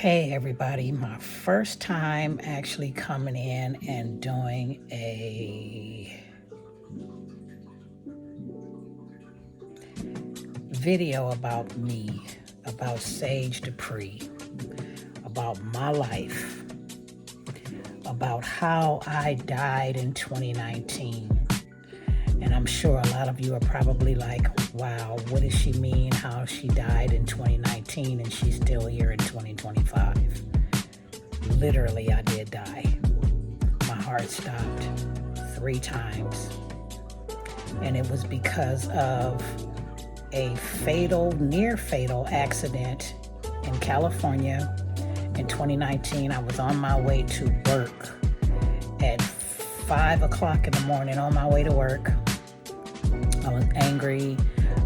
Hey everybody, my first time actually coming in and doing a video about me, about Sage Dupree, about my life, about how I died in 2019. And I'm sure a lot of you are probably like, wow, what does she mean how she died in 2019 and she's still here in 2025? Literally, I did die. My heart stopped 3 times. And it was because of a near fatal accident in California in 2019. I was on my way to work at 5 o'clock in the morning on my way to work. I was angry.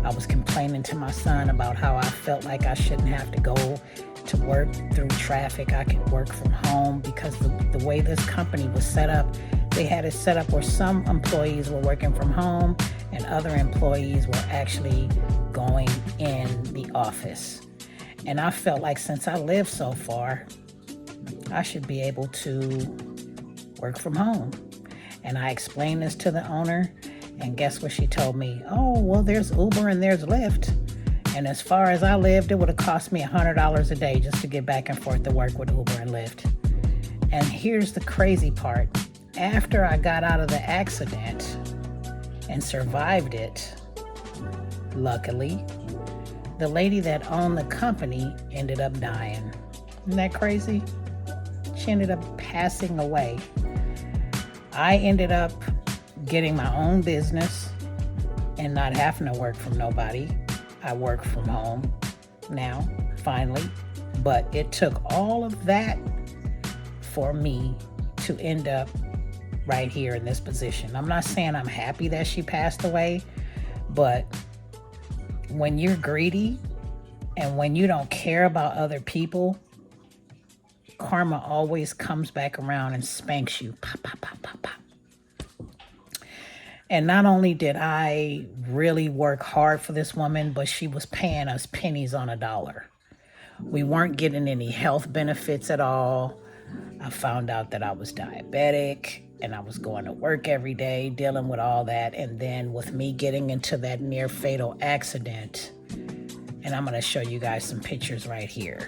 I was complaining to my son about how I felt like I shouldn't have to go to work through traffic. I could work from home because the way this company was set up, they had it set up where some employees were working from home and other employees were actually going in the office. And I felt like since I live so far, I should be able to work from home. And I explained this to the owner, and guess what she told me? Oh, well, there's Uber and there's Lyft. And as far as I lived, it would have cost me $100 a day just to get back and forth to work with Uber and Lyft. And here's the crazy part. After I got out of the accident and survived it, luckily, the lady that owned the company ended up dying. Isn't that crazy? She ended up passing away. I ended up getting my own business and not having to work from nobody. I work from home now, finally. But it took all of that for me to end up right here in this position. I'm not saying I'm happy that she passed away, but when you're greedy and when you don't care about other people, karma always comes back around and spanks you. Pop, pop, pop, pop, pop. And not only did I really work hard for this woman, but she was paying us pennies on a dollar. We weren't getting any health benefits at all. I found out that I was diabetic and I was going to work every day dealing with all that. And then with me getting into that near fatal accident, and I'm going to show you guys some pictures right here.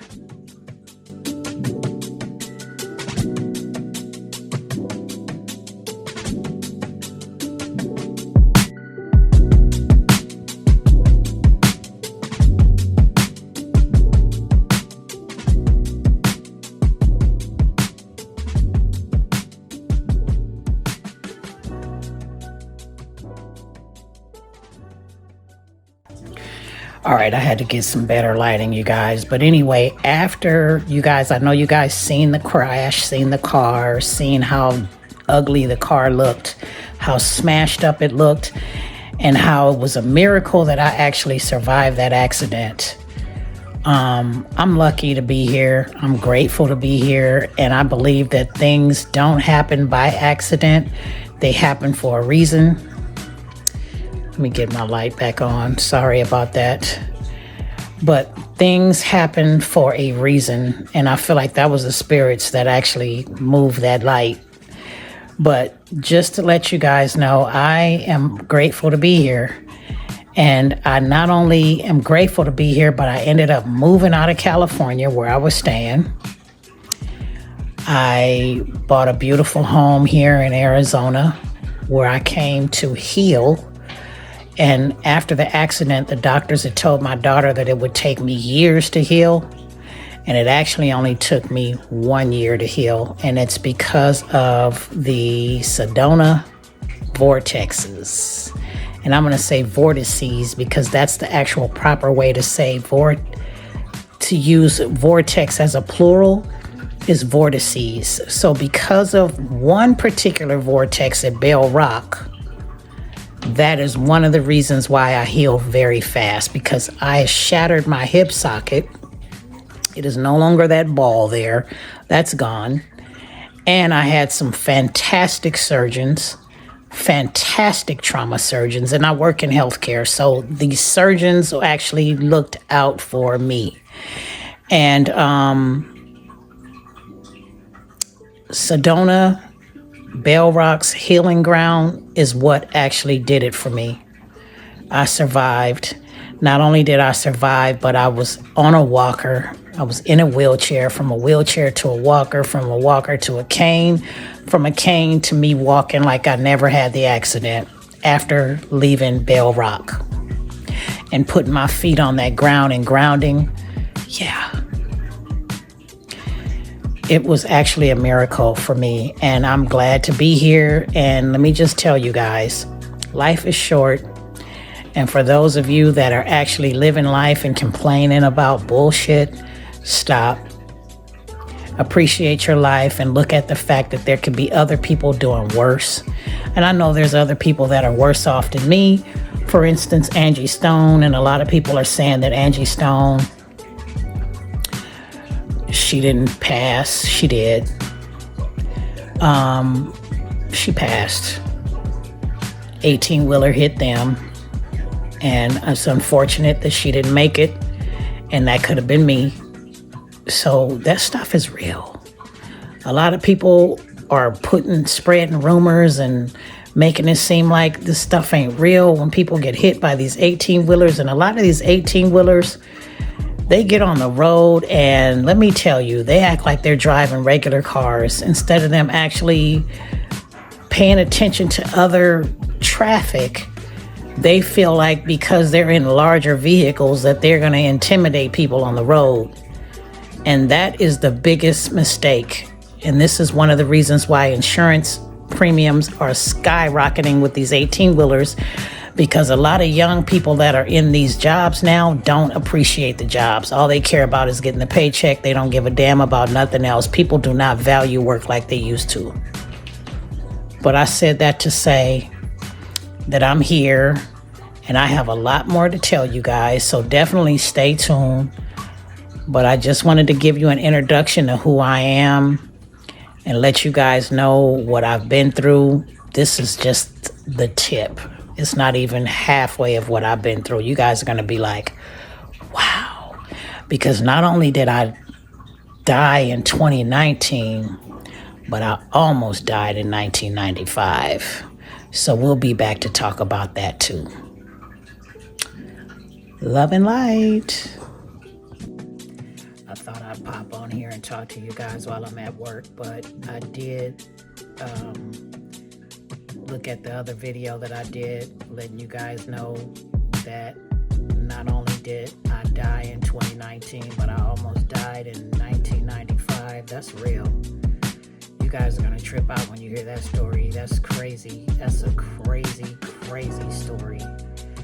All right, I had to get some better lighting, you guys. But anyway, after you guys, I know you guys seen the crash, seen the car, seen how ugly the car looked, how smashed up it looked, and how it was a miracle that I actually survived that accident. I'm lucky to be here. I'm grateful to be here. And I believe that things don't happen by accident. They happen for a reason. Let me get my light back on. Sorry about that. But things happen for a reason. And I feel like that was the spirits that actually moved that light. But just to let you guys know, I am grateful to be here. And I not only am grateful to be here, but I ended up moving out of California where I was staying. I bought a beautiful home here in Arizona where I came to heal. And after the accident, the doctors had told my daughter that it would take me years to heal. And it actually only took me 1 year to heal. And it's because of the Sedona vortexes. And I'm going to say vortices because that's the actual proper way to say to use vortex as a plural is vortices. So because of one particular vortex at Bell Rock, that is one of the reasons why I heal very fast, because I shattered my hip socket. It is no longer that ball there. That's gone. And I had some fantastic surgeons, fantastic trauma surgeons, and I work in healthcare. So these surgeons actually looked out for me. And Sedona, Bell Rock's healing ground is what actually did it for me. I survived. Not only did I survive, but I was on a walker. I was in a wheelchair, from a wheelchair to a walker, from a walker to a cane, from a cane to me walking like I never had the accident after leaving Bell Rock and putting my feet on that ground and grounding. Yeah. It was actually a miracle for me, and I'm glad to be here. And let me just tell you guys, life is short. And for those of you that are actually living life and complaining about bullshit, stop. Appreciate your life and look at the fact that there could be other people doing worse. And I know there's other people that are worse off than me. For instance, Angie Stone, and a lot of people are saying that Angie Stone, she didn't pass. She did. She passed. 18-wheeler hit them. And it's unfortunate that she didn't make it. And that could have been me. So that stuff is real. A lot of people are spreading rumors and making it seem like this stuff ain't real when people get hit by these 18-wheelers. And a lot of these 18-wheelers, they get on the road, and let me tell you, they act like they're driving regular cars instead of them actually paying attention to other traffic. They feel like because they're in larger vehicles that they're going to intimidate people on the road. And that is the biggest mistake. And this is one of the reasons why insurance premiums are skyrocketing with these 18-wheelers, because a lot of young people that are in these jobs now don't appreciate the jobs. All they care about is getting the paycheck. They don't give a damn about nothing else. People do not value work like they used to. But I said that to say that I'm here and I have a lot more to tell you guys, so definitely stay tuned. But I just wanted to give you an introduction to who I am and let you guys know what I've been through. This is just the tip. It's not even halfway of what I've been through. You guys are going to be like, wow. Because not only did I die in 2019, but I almost died in 1995. So we'll be back to talk about that too. Love and light. I thought I'd pop on here and talk to you guys while I'm at work, but I did look at the other video that I did, letting you guys know that not only did I die in 2019, but I almost died in 1995. That's real. You guys are going to trip out when you hear that story. That's crazy. That's a crazy, crazy story.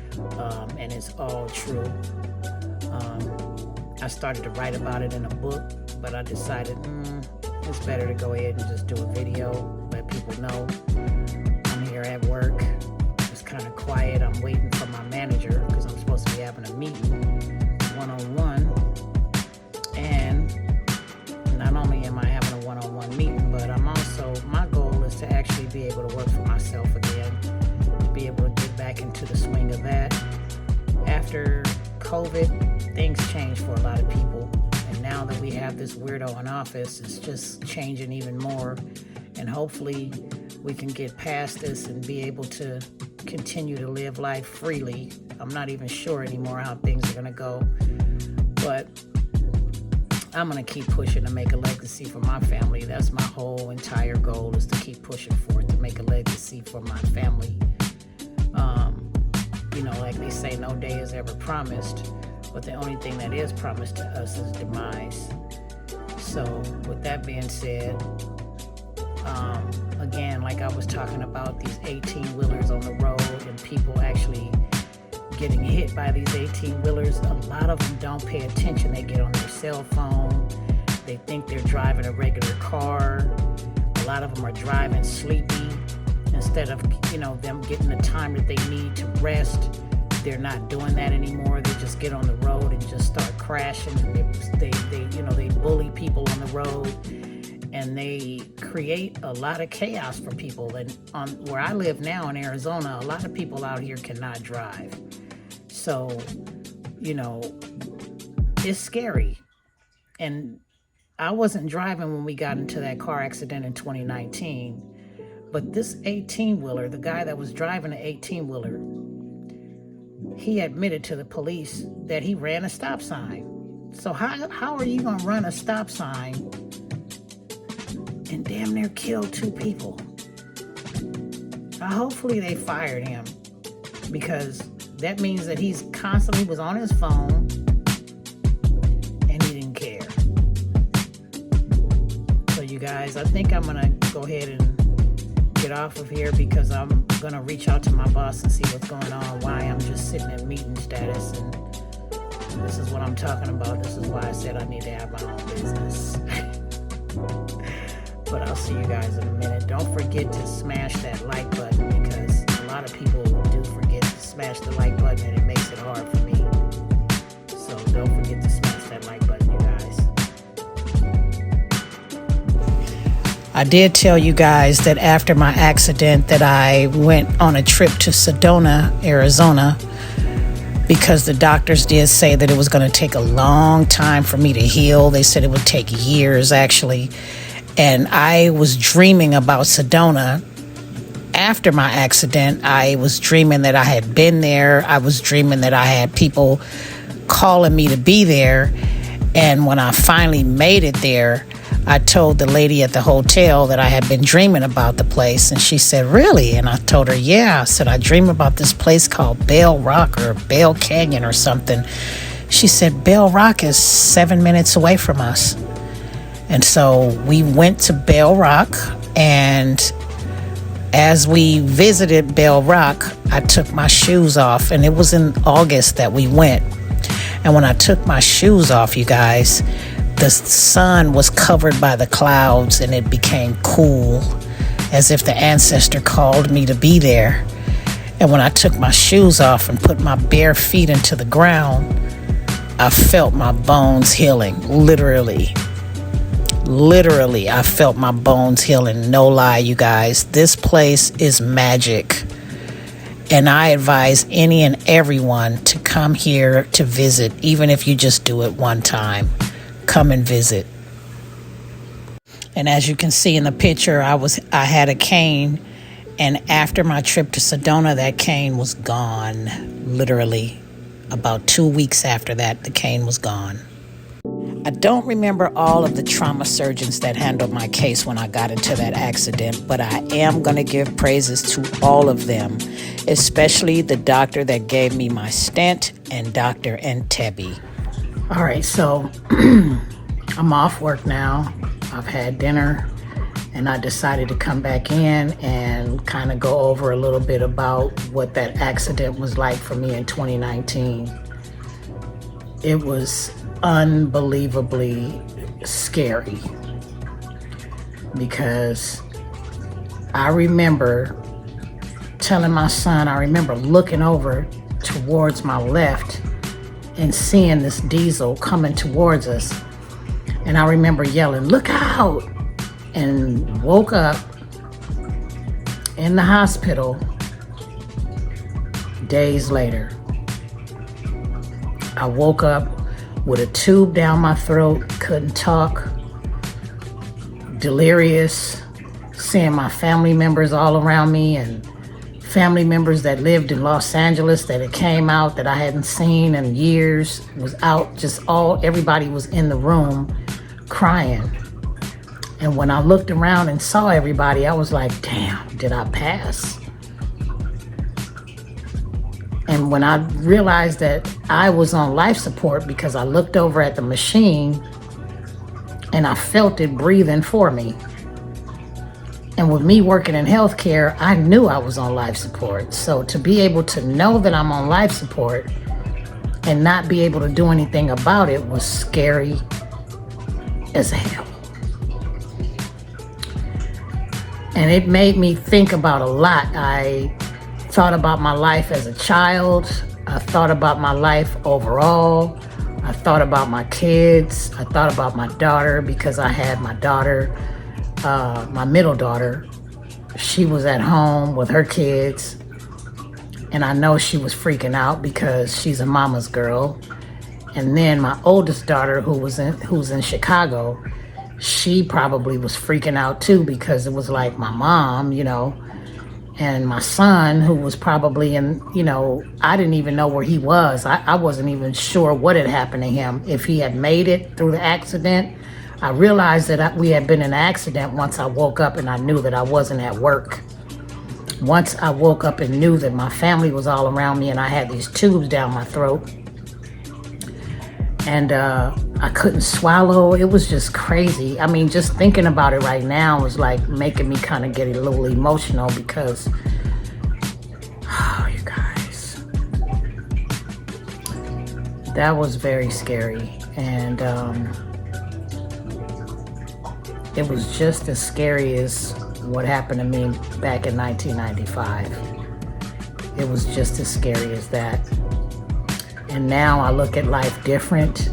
And it's all true. I started to write about it in a book, but I decided it's better to go ahead and just do a video, let people know I'm here at work. It's kind of quiet. I'm waiting for my manager because I'm supposed to be having a meeting one-on-one. And not only am I having a one-on-one meeting, but my goal is to actually be able to work for myself again, to be able to get back into the swing of that. After COVID, things changed for a lot of people. And now that we have this weirdo in office, it's just changing even more. And hopefully we can get past this and be able to continue to live life freely. I'm not even sure anymore how things are going to go. But I'm going to keep pushing to make a legacy for my family. That's my whole entire goal, is to keep pushing for it, to make a legacy for my family. Like they say, no day is ever promised, but the only thing that is promised to us is demise. So with that being said, again, like I was talking about these 18-wheelers on the road and people actually getting hit by these 18-wheelers, a lot of them don't pay attention. They get on their cell phone. They think they're driving a regular car. A lot of them are driving sleepy. Instead of, them getting the time that they need to rest, they're not doing that anymore. They just get on the road and just start crashing. They bully people on the road, and they create a lot of chaos for people. And on where I live now in Arizona, a lot of people out here cannot drive. So, it's scary. And I wasn't driving when we got into that car accident in 2019, but this 18-wheeler, the guy that was driving the 18-wheeler, he admitted to the police that he ran a stop sign. So how are you going to run a stop sign and damn near kill 2 people? Hopefully they fired him, because that means that he's constantly was on his phone and he didn't care. So you guys, I think I'm going to go ahead and get off of here, because I'm going to reach out to my boss and see what's going on, why I'm just sitting at meeting status. And this is what I'm talking about. This is why I said I need to have my own business. But I'll see you guys in a minute. Don't forget to smash that like button, because a lot of people do forget to smash the like button, and it makes it hard for me. So don't forget to smash that like button, you guys. I did tell you guys that after my accident that I went on a trip to Sedona, Arizona, because the doctors did say that it was going to take a long time for me to heal. They said it would take years, actually. And I was dreaming about Sedona. After my accident, I was dreaming that I had been there. I was dreaming that I had people calling me to be there. And when I finally made it there, I told the lady at the hotel that I had been dreaming about the place. And she said, "Really?" And I told her, "Yeah." I said, "I dream about this place called Bell Rock or Bell Canyon or something." She said, "Bell Rock is 7 minutes away from us." And so we went to Bell Rock, and as we visited Bell Rock, I took my shoes off, and it was in August that we went. And when I took my shoes off, you guys, the sun was covered by the clouds, and it became cool, as if the ancestor called me to be there. And when I took my shoes off and put my bare feet into the ground, I felt my bones healing, literally. Literally, I felt my bones healing. No lie, you guys. This place is magic. And I advise any and everyone to come here to visit, even if you just do it one time. Come and visit. And as you can see in the picture, I had a cane, and after my trip to Sedona, that cane was gone. Literally, about 2 weeks after that, the cane was gone. I don't remember all of the trauma surgeons that handled my case when I got into that accident, but I am going to give praises to all of them, especially the doctor that gave me my stent and Dr. Entebbe. All right, so I'm off work now. I've had dinner, and I decided to come back in and kind of go over a little bit about what that accident was like for me in 2019. It was unbelievably scary, because I remember telling my son, I remember looking over towards my left and seeing this diesel coming towards us, and I remember yelling, "Look out!" and woke up in the hospital days later. I woke up with a tube down my throat, couldn't talk, delirious, seeing my family members all around me, and family members that lived in Los Angeles that it came out that I hadn't seen in years, was out, everybody was in the room crying. And when I looked around and saw everybody, I was like, damn, did I pass? And when I realized that I was on life support, because I looked over at the machine and I felt it breathing for me. And with me working in healthcare, I knew I was on life support. So to be able to know that I'm on life support and not be able to do anything about it was scary as hell. And it made me think about a lot. I thought about my life as a child. I thought about my life overall. I thought about my kids. I thought about my daughter, because I had my daughter, my middle daughter. She was at home with her kids, and I know she was freaking out because she's a mama's girl. And then my oldest daughter, who's in Chicago, she probably was freaking out too, because it was like my mom, and my son, who was probably in, I didn't even know where he was. I wasn't even sure what had happened to him, if he had made it through the accident. I realized that we had been in an accident once I woke up and I knew that I wasn't at work. Once I woke up and knew that my family was all around me and I had these tubes down my throat and I couldn't swallow. It was just crazy. I mean, just thinking about it right now was like making me kind of get a little emotional, because, oh, you guys, that was very scary. And it was just as scary as what happened to me back in 1995. It was just as scary as that. And now I look at life different.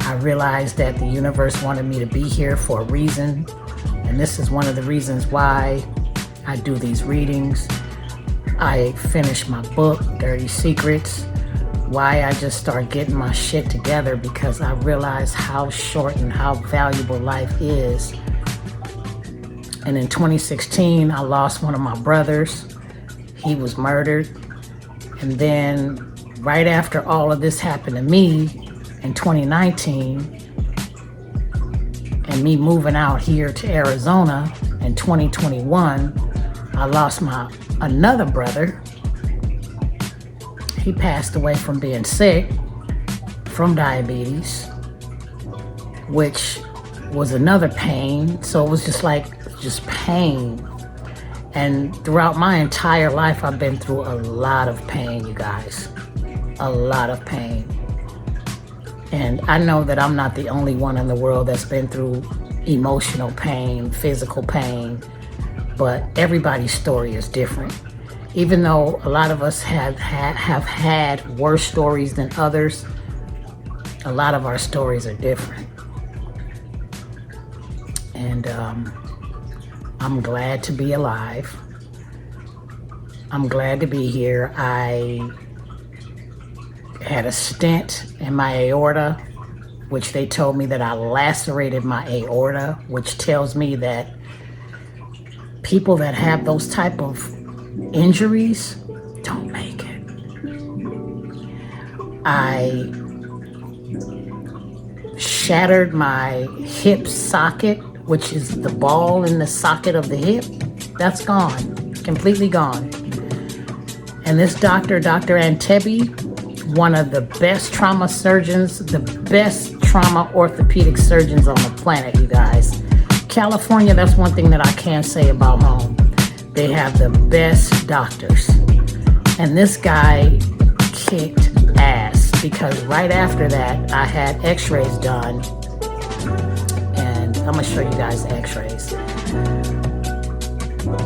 I realize that the universe wanted me to be here for a reason. And this is one of the reasons why I do these readings. I finished my book, Dirty Secrets. Why I just start getting my shit together, because I realize how short and how valuable life is. And in 2016, I lost one of my brothers. He was murdered. And then right after all of this happened to me in 2019, and me moving out here to Arizona in 2021, I lost another brother. He passed away from being sick, from diabetes, which was another pain. So it was just pain. And throughout my entire life, I've been through a lot of pain, you guys. A lot of pain. And I know that I'm not the only one in the world that's been through emotional pain, physical pain, but everybody's story is different. Even though a lot of us have had worse stories than others, a lot of our stories are different. And I'm glad to be alive. I'm glad to be here. I had a stent in my aorta, which they told me that I lacerated my aorta, which tells me that people that have those type of injuries don't make it. I shattered my hip socket, which is the ball in the socket of the hip. That's gone, completely gone. And this Dr. Antebi, one of the best trauma surgeons, the best trauma orthopedic surgeons on the planet, you guys. California, that's one thing that I can say about home. They have the best doctors. And this guy kicked ass, because right after that, I had x-rays done. And I'm gonna show you guys the x-rays.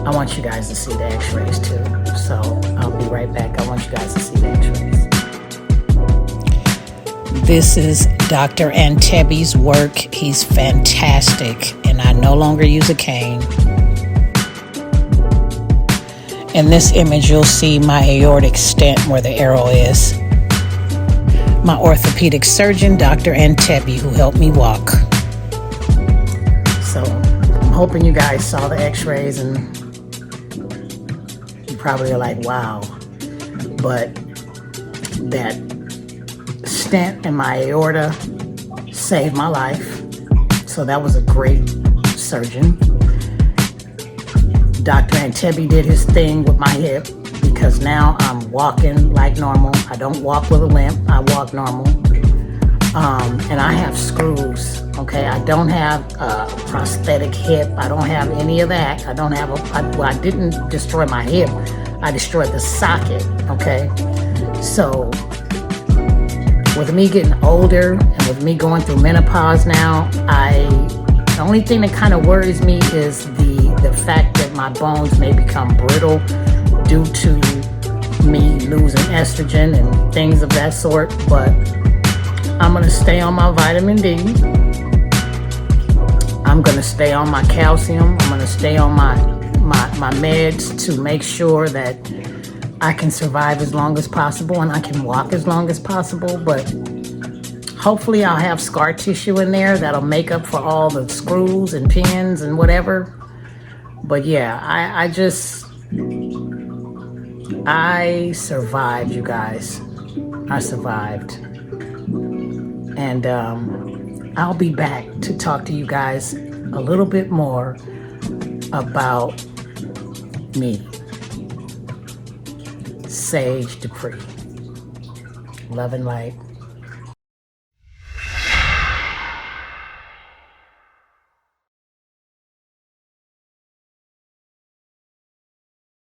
I want you guys to see the x-rays too. So I'll be right back. I want you guys to see the x-rays. This is Dr. Antebi's work. He's fantastic, and I no longer use a cane. In this image, you'll see my aortic stent where the arrow is. My orthopedic surgeon, Dr. Antebi, who helped me walk. So I'm hoping you guys saw the x-rays and you probably are like, wow. But that stent in my aorta saved my life. So that was a great surgeon. Dr. Antebi did his thing with my hip, because now I'm walking like normal. I don't walk with a limp. I walk normal. And I have screws, okay? I don't have a prosthetic hip. I don't have any of that. I didn't destroy my hip. I destroyed the socket, okay? So with me getting older and with me going through menopause now, the only thing that kind of worries me is the fact that my bones may become brittle due to me losing estrogen and things of that sort. But I'm going to stay on my vitamin D. I'm going to stay on my calcium. I'm going to stay on my meds to make sure that I can survive as long as possible and I can walk as long as possible. But Hopefully I'll have scar tissue in there that'll make up for all the screws and pins and whatever. But yeah, I survived, you guys. I survived. And I'll be back to talk to you guys a little bit more about me, Sage Dupree. Love and light.